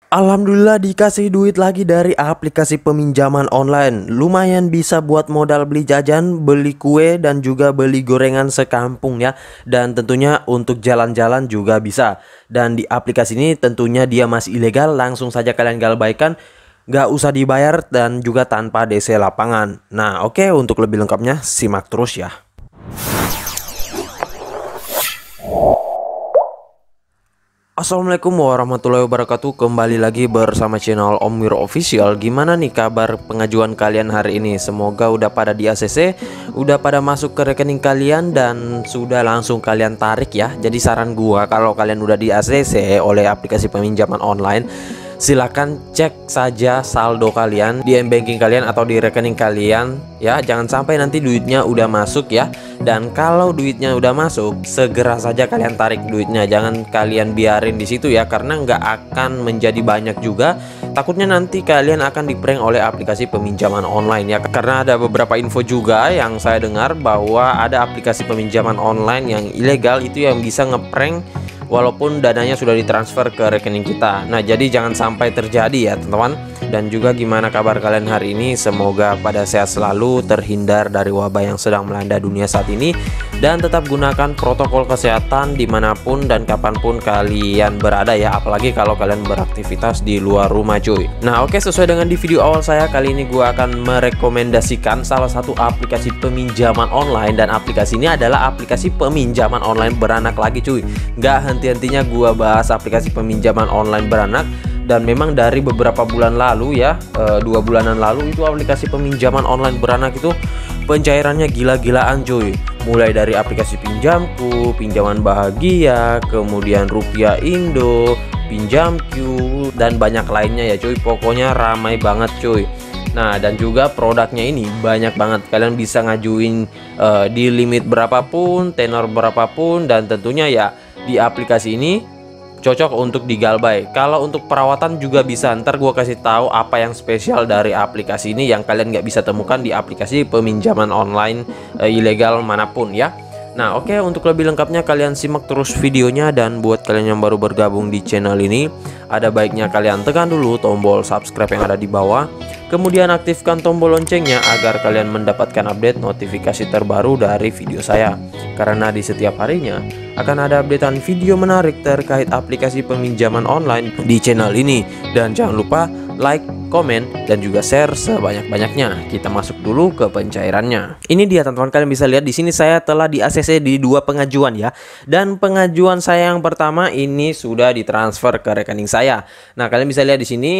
Alhamdulillah dikasih duit lagi dari aplikasi peminjaman online. Lumayan bisa buat modal beli jajan, beli kue, dan juga beli gorengan sekampung ya. Dan tentunya untuk jalan-jalan juga bisa. Dan di aplikasi ini tentunya dia masih ilegal. Langsung saja kalian galbaikan, nggak usah dibayar dan juga tanpa DC lapangan. Nah oke, untuk lebih lengkapnya simak terus ya. Assalamualaikum warahmatullahi wabarakatuh. Kembali lagi bersama channel Om Wiro Official. Gimana nih kabar pengajuan kalian hari ini? Semoga udah pada di ACC, udah pada masuk ke rekening kalian dan sudah langsung kalian tarik ya. Jadi saran gua, kalau kalian udah di ACC oleh aplikasi peminjaman online, silakan cek saja saldo kalian di m-banking kalian atau di rekening kalian ya. Jangan sampai nanti duitnya udah masuk ya. Dan kalau duitnya udah masuk, segera saja kalian tarik duitnya. Jangan kalian biarin di situ ya, karena nggak akan menjadi banyak juga. Takutnya nanti kalian akan diprank oleh aplikasi peminjaman online ya. Karena ada beberapa info juga yang saya dengar bahwa ada aplikasi peminjaman online yang ilegal itu yang bisa ngeprank walaupun dananya sudah ditransfer ke rekening kita. Nah jadi jangan sampai terjadi ya teman-teman. Dan juga gimana kabar kalian hari ini? Semoga pada sehat selalu, terhindar dari wabah yang sedang melanda dunia saat ini, dan tetap gunakan protokol kesehatan dimanapun dan kapanpun kalian berada ya. Apalagi kalau kalian beraktivitas di luar rumah cuy. Nah oke, sesuai dengan di video awal saya, kali ini gua akan merekomendasikan salah satu aplikasi peminjaman online. Dan aplikasi ini adalah aplikasi peminjaman online beranak lagi cuy. Nggak henti-hentinya gua bahas aplikasi peminjaman online beranak. Dan memang dari beberapa bulan lalu ya, 2 bulanan lalu itu aplikasi peminjaman online beranak itu pencairannya gila-gilaan cuy. Mulai dari aplikasi pinjamku, pinjaman bahagia, kemudian rupiah Indo, pinjamku, dan banyak lainnya ya cuy. Pokoknya ramai banget cuy. Nah dan juga produknya ini banyak banget. Kalian bisa ngajuin di limit berapapun, tenor berapapun, dan tentunya ya di aplikasi ini cocok untuk digalbay. Kalau untuk perawatan juga bisa. Ntar gua kasih tahu apa yang spesial dari aplikasi ini yang kalian nggak bisa temukan di aplikasi peminjaman online ilegal manapun ya. Nah oke, untuk lebih lengkapnya kalian simak terus videonya. Dan buat kalian yang baru bergabung di channel ini, ada baiknya kalian tekan dulu tombol subscribe yang ada di bawah. Kemudian aktifkan tombol loncengnya agar kalian mendapatkan update notifikasi terbaru dari video saya. Karena di setiap harinya akan ada updatean video menarik terkait aplikasi peminjaman online di channel ini. Dan jangan lupa like, komen, dan juga share sebanyak-banyaknya. Kita masuk dulu ke pencairannya. Ini dia teman-teman, kalian bisa lihat di sini saya telah di ACC di 2 pengajuan ya. Dan pengajuan saya yang pertama ini sudah ditransfer ke rekening saya. Nah, kalian bisa lihat di sini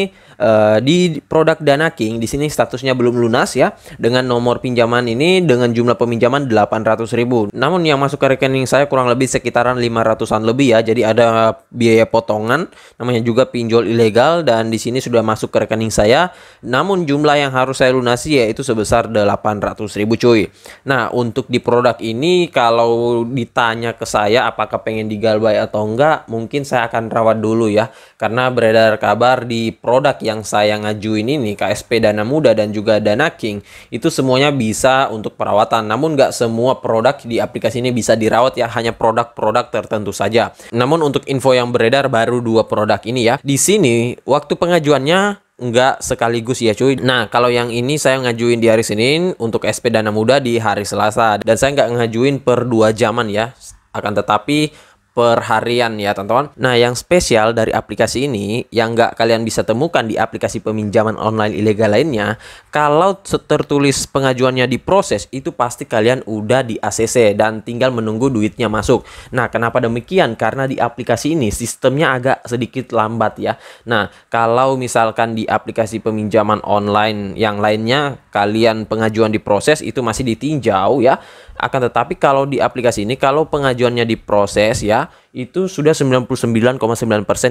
di produk Danaking di sini statusnya belum lunas ya. Dengan nomor pinjaman ini dengan jumlah peminjaman 800.000. Namun yang masuk ke rekening saya kurang lebih sekitaran 500-an lebih ya. Jadi ada biaya potongan, namanya juga pinjol ilegal, dan di sini sudah masuk ke rekening saya. Namun jumlah yang harus saya lunasi yaitu sebesar 800.000 cuy. Nah untuk di produk ini kalau ditanya ke saya apakah pengen digalbay atau enggak, mungkin saya akan rawat dulu ya. Karena beredar kabar di produk yang saya ngajuin ini, KSP Dana Muda dan juga Danaking, itu semuanya bisa untuk perawatan. Namun nggak semua produk di aplikasi ini bisa dirawat ya, hanya produk-produk tertentu saja. Namun untuk info yang beredar baru 2 produk ini ya. Di sini waktu pengajuannya nggak sekaligus ya cuy. Nah kalau yang ini saya ngajuin di hari Senin, untuk SP Dana Muda di hari Selasa. Dan saya nggak ngajuin per 2 jaman ya, akan tetapi per harian ya teman-teman. Nah yang spesial dari aplikasi ini yang nggak kalian bisa temukan di aplikasi peminjaman online ilegal lainnya, kalau tertulis pengajuannya diproses, itu pasti kalian udah di ACC dan tinggal menunggu duitnya masuk. Nah kenapa demikian? Karena di aplikasi ini sistemnya agak sedikit lambat ya. Nah kalau misalkan di aplikasi peminjaman online yang lainnya kalian pengajuan diproses, itu masih ditinjau ya. Akan tetapi kalau di aplikasi ini, kalau pengajuannya diproses ya, itu sudah 99,9%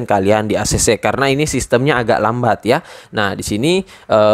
kalian di ACC, karena ini sistemnya agak lambat ya. Nah di sini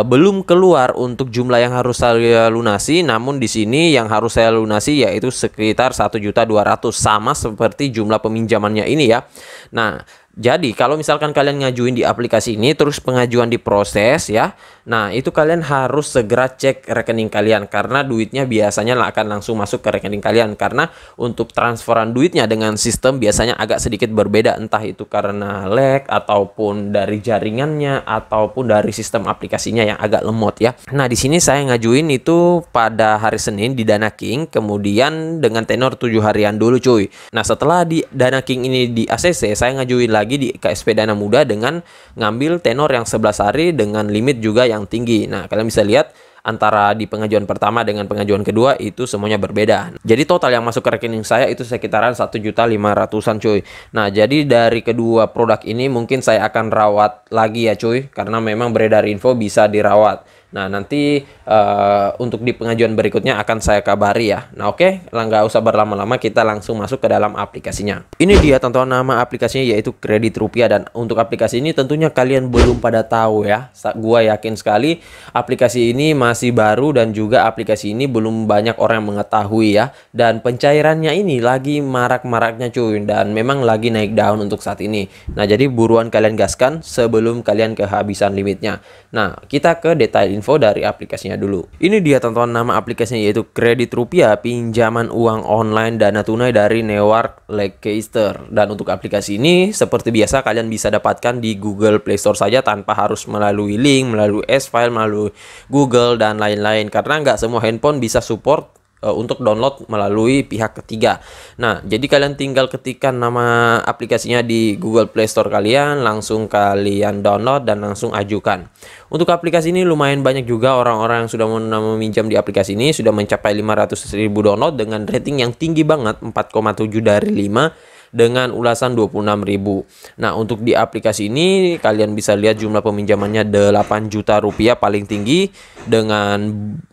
belum keluar untuk jumlah yang harus saya lunasi, namun di sini yang harus saya lunasi yaitu sekitar 1.200.000, sama seperti jumlah peminjamannya ini ya. Nah Jadi kalau misalkan kalian ngajuin di aplikasi ini terus pengajuan diproses ya, nah itu kalian harus segera cek rekening kalian karena duitnya biasanya akan langsung masuk ke rekening kalian, karena untuk transferan duitnya dengan sistem biasanya agak sedikit berbeda, entah itu karena lag ataupun dari jaringannya ataupun dari sistem aplikasinya yang agak lemot ya. Nah di sini saya ngajuin itu pada hari Senin di Dana King, kemudian dengan tenor 7 harian dulu cuy. Nah setelah di Dana King ini di ACC, saya ngajuin lagi di KSP Dana Muda dengan ngambil tenor yang 11 hari dengan limit juga yang tinggi. Nah kalian bisa lihat antara di pengajuan pertama dengan pengajuan kedua itu semuanya berbeda. Jadi total yang masuk ke rekening saya itu sekitaran 1.500.000-an cuy. Nah jadi dari kedua produk ini mungkin saya akan rawat lagi ya cuy, karena memang beredar info bisa dirawat. Nah nanti untuk di pengajuan berikutnya akan saya kabari ya. Nah oke, nggak usah berlama-lama, kita langsung masuk ke dalam aplikasinya. Ini dia teman-teman, nama aplikasinya yaitu Kredit Rupiah, dan untuk aplikasi ini tentunya kalian belum pada tahu ya. Gua yakin sekali aplikasi ini masih baru dan juga aplikasi ini belum banyak orang yang mengetahui ya. Dan pencairannya ini lagi marak-maraknya cuy, dan memang lagi naik daun untuk saat ini. Nah jadi buruan kalian gaskan sebelum kalian kehabisan limitnya. Nah kita ke detail info dari aplikasinya dulu. Ini dia teman-teman, nama aplikasinya yaitu Kredit Rupiah, pinjaman uang online dana tunai dari Newark Leicester. Dan untuk aplikasi ini seperti biasa kalian bisa dapatkan di Google Play Store saja tanpa harus melalui link, melalui S-File, melalui Google dan lain-lain, karena nggak semua handphone bisa support untuk download melalui pihak ketiga. Nah, jadi kalian tinggal ketikkan nama aplikasinya di Google Play Store kalian, langsung kalian download dan langsung ajukan. Untuk aplikasi ini lumayan banyak juga orang-orang yang sudah meminjam di aplikasi ini, sudah mencapai 500.000 download dengan rating yang tinggi banget, 4,7 dari 5 dengan ulasan 26.000. Nah, untuk di aplikasi ini kalian bisa lihat jumlah peminjamannya 8 juta rupiah paling tinggi dengan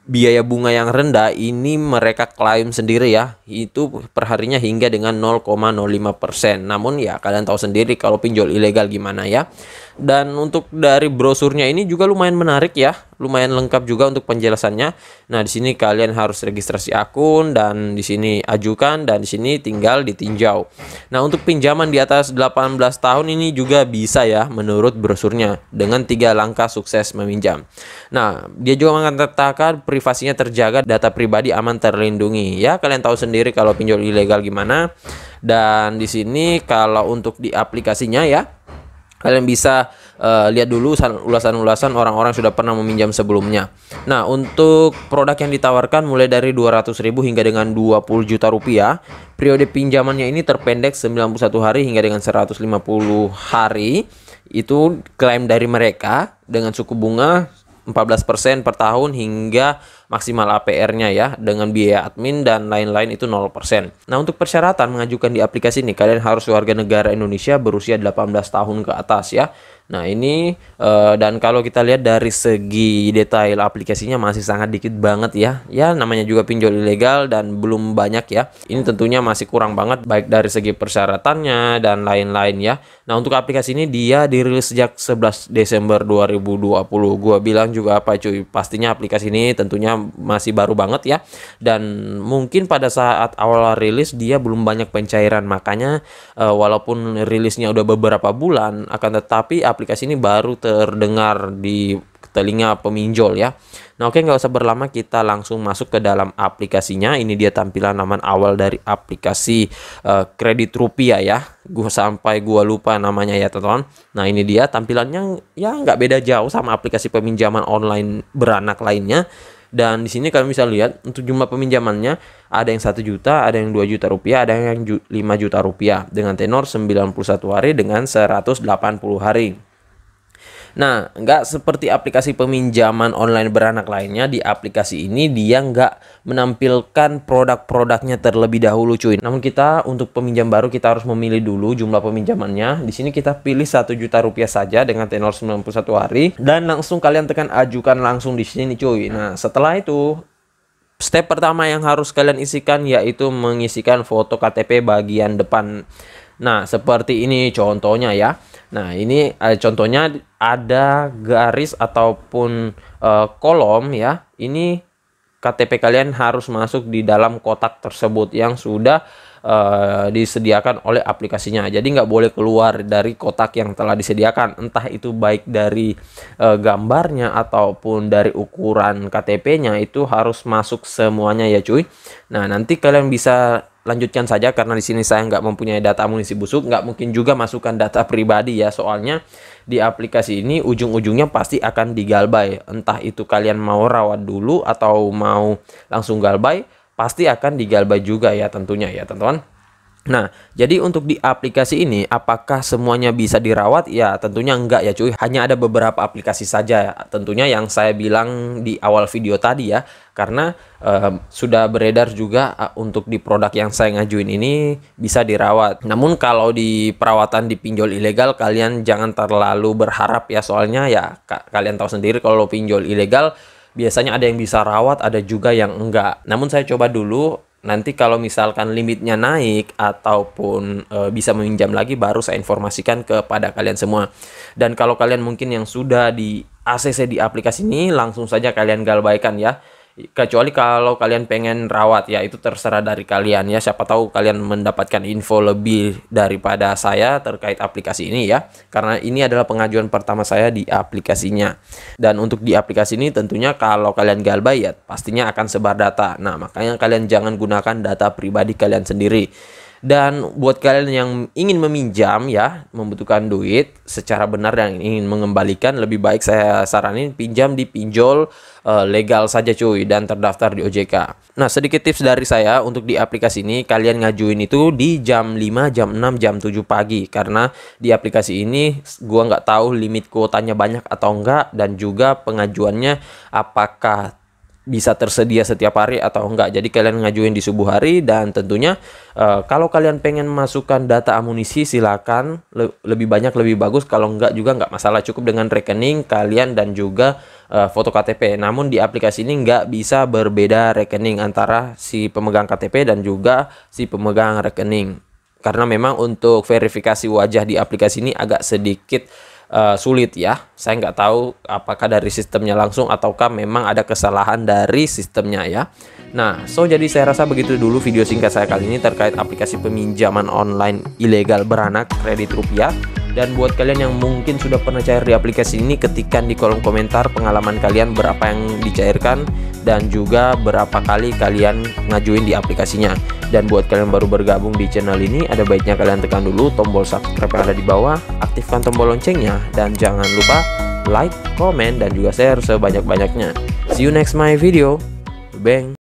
biaya bunga yang rendah. Ini mereka klaim sendiri ya, itu perharinya hingga dengan 0,05%. Namun ya kalian tahu sendiri kalau pinjol ilegal gimana ya. Dan untuk dari brosurnya ini juga lumayan menarik ya, lumayan lengkap juga untuk penjelasannya. Nah, di sini kalian harus registrasi akun dan di sini ajukan dan di sini tinggal ditinjau. Nah, untuk pinjaman di atas 18 tahun ini juga bisa ya menurut brosurnya dengan 3 langkah sukses meminjam. Nah, dia juga mengatakan privasinya terjaga, data pribadi aman terlindungi. Ya, kalian tahu sendiri kalau pinjol ilegal gimana. Dan di sini kalau untuk di aplikasinya ya, kalian bisa lihat dulu ulasan-ulasan orang-orang sudah pernah meminjam sebelumnya. Nah, untuk produk yang ditawarkan mulai dari 200.000 hingga dengan 20 juta rupiah. Periode pinjamannya ini terpendek 91 hari hingga dengan 150 hari. Itu klaim dari mereka dengan suku bunga 14% per tahun hingga maksimal APR-nya ya, dengan biaya admin dan lain-lain itu 0%. Nah, untuk persyaratan mengajukan di aplikasi ini kalian harus warga negara Indonesia berusia 18 tahun ke atas ya. Nah, ini dan kalau kita lihat dari segi detail aplikasinya masih sangat dikit banget ya. Ya, namanya juga pinjol ilegal dan belum banyak ya. Ini tentunya masih kurang banget baik dari segi persyaratannya dan lain-lain ya. Nah, untuk aplikasi ini dia dirilis sejak 11 Desember 2020. Gua bilang juga apa cuy, pastinya aplikasi ini tentunya masih baru banget ya. Dan mungkin pada saat awal rilis dia belum banyak pencairan. Makanya walaupun rilisnya udah beberapa bulan, akan tetapi aplikasi ini baru terdengar di telinga peminjol ya. Nah, oke, nggak usah berlama, kita langsung masuk ke dalam aplikasinya. Ini dia tampilan laman awal dari aplikasi Kredit Rupiah ya. Sampai gua lupa namanya ya teman-teman. Nah, ini dia tampilannya ya nggak beda jauh sama aplikasi peminjaman online beranak lainnya. Dan di sini kalian bisa lihat untuk jumlah peminjamannya ada yang 1 juta, ada yang 2 juta rupiah, ada yang 5 juta rupiah dengan tenor 91 hari dengan 180 hari. Nah, nggak seperti aplikasi peminjaman online beranak lainnya, di aplikasi ini dia nggak menampilkan produk-produknya terlebih dahulu cuy. Namun kita untuk peminjam baru kita harus memilih dulu jumlah peminjamannya. Di sini kita pilih 1 juta rupiah saja dengan tenor 91 hari dan langsung kalian tekan ajukan langsung di sini cuy. Nah, setelah itu step pertama yang harus kalian isikan yaitu mengisikan foto KTP bagian depan. Nah, seperti ini contohnya ya. Nah, ini contohnya ada garis ataupun kolom ya. Ini KTP kalian harus masuk di dalam kotak tersebut yang sudah disediakan oleh aplikasinya. Jadi nggak boleh keluar dari kotak yang telah disediakan, entah itu baik dari gambarnya ataupun dari ukuran KTP-nya, itu harus masuk semuanya ya cuy. Nah, nanti kalian bisa lanjutkan saja karena di sini saya nggak mempunyai data amunisi busuk, nggak mungkin juga masukkan data pribadi ya, soalnya di aplikasi ini ujung-ujungnya pasti akan digalbay. Entah itu kalian mau rawat dulu atau mau langsung galbay, pasti akan digalbay juga ya tentunya ya teman-teman. Nah, jadi untuk di aplikasi ini apakah semuanya bisa dirawat? Ya, tentunya enggak ya cuy. Hanya ada beberapa aplikasi saja tentunya yang saya bilang di awal video tadi ya. Karena sudah beredar juga untuk di produk yang saya ngajuin ini bisa dirawat. Namun kalau di perawatan di pinjol ilegal kalian jangan terlalu berharap ya. Soalnya ya kalian tahu sendiri kalau pinjol ilegal biasanya ada yang bisa rawat, ada juga yang enggak. Namun saya coba dulu. Nanti kalau misalkan limitnya naik ataupun bisa meminjam lagi, baru saya informasikan kepada kalian semua. Dan kalau kalian mungkin yang sudah di ACC di aplikasi ini, langsung saja kalian galbaikan ya. Kecuali kalau kalian pengen rawat ya, itu terserah dari kalian ya. Siapa tahu kalian mendapatkan info lebih daripada saya terkait aplikasi ini ya. Karena ini adalah pengajuan pertama saya di aplikasinya. Dan untuk di aplikasi ini tentunya kalau kalian galbay ya pastinya akan sebar data. Nah, makanya kalian jangan gunakan data pribadi kalian sendiri. Dan buat kalian yang ingin meminjam ya, membutuhkan duit secara benar dan ingin mengembalikan, lebih baik saya saranin pinjam di pinjol legal saja cuy dan terdaftar di OJK. Nah, sedikit tips dari saya untuk di aplikasi ini, kalian ngajuin itu di jam 5, jam 6, jam 7 pagi. Karena di aplikasi ini gua nggak tahu limit kuotanya banyak atau enggak, dan juga pengajuannya apakah bisa tersedia setiap hari atau enggak. Jadi kalian ngajuin di subuh hari, dan tentunya kalau kalian pengen masukkan data amunisi silakan, lebih banyak lebih bagus, kalau enggak juga enggak masalah, cukup dengan rekening kalian dan juga foto KTP. Namun di aplikasi ini enggak bisa berbeda rekening antara si pemegang KTP dan juga si pemegang rekening, karena memang untuk verifikasi wajah di aplikasi ini agak sedikit sulit ya. Saya nggak tahu apakah dari sistemnya langsung ataukah memang ada kesalahan dari sistemnya ya. Nah, jadi saya rasa begitu dulu video singkat saya kali ini terkait aplikasi peminjaman online ilegal beranak kredit rupiah. Dan buat kalian yang mungkin sudah pernah cair di aplikasi ini, ketikkan di kolom komentar pengalaman kalian berapa yang dicairkan dan juga berapa kali kalian ngajuin di aplikasinya. Dan buat kalian baru bergabung di channel ini, ada baiknya kalian tekan dulu tombol subscribe yang ada di bawah, aktifkan tombol loncengnya, dan jangan lupa like, komen, dan juga share sebanyak-banyaknya. See you next my video. Bang.